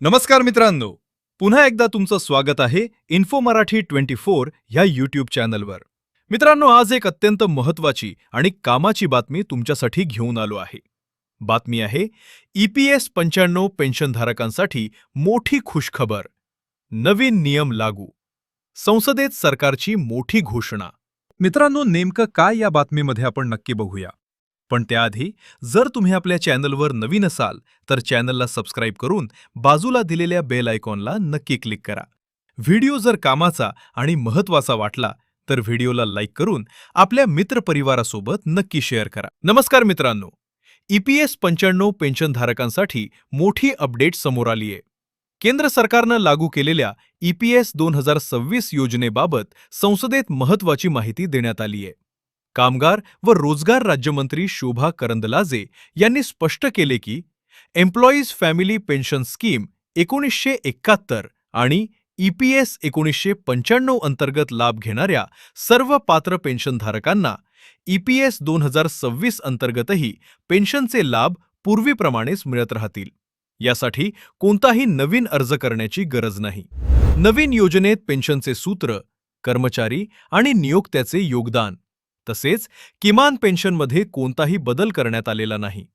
नमस्कार मित्रांनो, पुन्हा एकदा तुमचं स्वागत आहे इन्फो मराठी 24 ह्या यूट्यूब चॅनलवर. मित्रांनो, आज एक अत्यंत महत्त्वाची आणि कामाची बातमी तुमच्यासाठी घेऊन आलो आहे. बातमी आहे EPS 95 पेन्शनधारकांसाठी मोठी खुशखबर. नवीन नियम लागू. संसदेत सरकारची मोठी घोषणा. मित्रांनो, नेमकं काय या बातमीमध्ये आपण नक्की बघूया. पण त्याआधी जर तुम्ही आपल्या चॅनलवर नवीन असाल तर चॅनलला सबस्क्राईब करून बाजूला दिलेल्या बेल आयकॉनला नक्की क्लिक करा. व्हिडिओ जर कामाचा आणि महत्त्वाचा वाटला तर व्हिडिओला लाईक करून आपल्या मित्रपरिवारासोबत नक्की शेअर करा. नमस्कार मित्रांनो, EPS 95 पेन्शनधारकांसाठी मोठी अपडेट समोर आली आहे. केंद्र सरकारनं लागू केलेल्या EPS 2026 योजनेबाबत संसदेत महत्त्वाची माहिती देण्यात आली आहे. कामगार व रोजगार राज्यमंत्री शोभा करंदलाजे यांनी स्पष्ट केले की एम्प्लॉईज फॅमिली पेन्शन स्कीम 1971 आणि EPS 1995 अंतर्गत लाभ घेणाऱ्या सर्व पात्र पेन्शनधारकांना EPS 2026 अंतर्गतही पेन्शनचे लाभ पूर्वीप्रमाणेच मिळत राहतील. यासाठी कोणताही नवीन अर्ज करण्याची गरज नाही. नवीन योजनेत पेन्शनचे सूत्र, कर्मचारी आणि नियोक्त्याचे योगदान तसेच किमान पेन्शनमध्ये कोणताही बदल करण्यात आलेला नाही.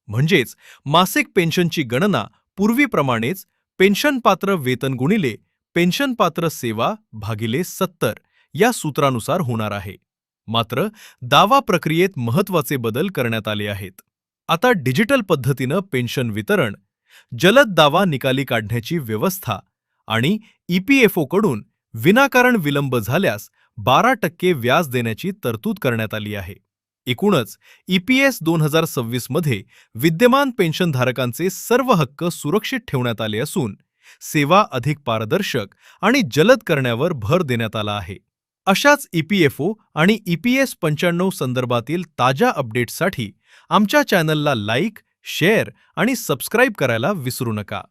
म्हणजेच मासिक पेन्शनची गणना पूर्वीप्रमाणेच पेन्शनपात्र वेतन गुणिले पेन्शनपात्र सेवा भागिले 70 या सूत्रानुसार होणार आहे. मात्र दावा प्रक्रियेत महत्त्वाचे बदल करण्यात आले आहेत. आता डिजिटल पद्धतीनं पेन्शन वितरण, जलद दावा निकाली काढण्याची व्यवस्था आणि EPFOकडून विनाकारण विलंब झाल्यास 12% व्याज देण्याची तरतूद करण्यात आली आहे. एकूणच EPS 2026 मध्ये विद्यमान पेन्शनधारकांचे सर्व हक्क सुरक्षित ठेवण्यात आले असून सेवा अधिक पारदर्शक आणि जलद करण्यावर भर देण्यात आला आहे. अशाच EPFO आणि EPS 95 संदर्भातील ताज्या अपडेट्ससाठी आमच्या चॅनलला लाईक, शेअर आणि सबस्क्राईब करायला विसरू नका.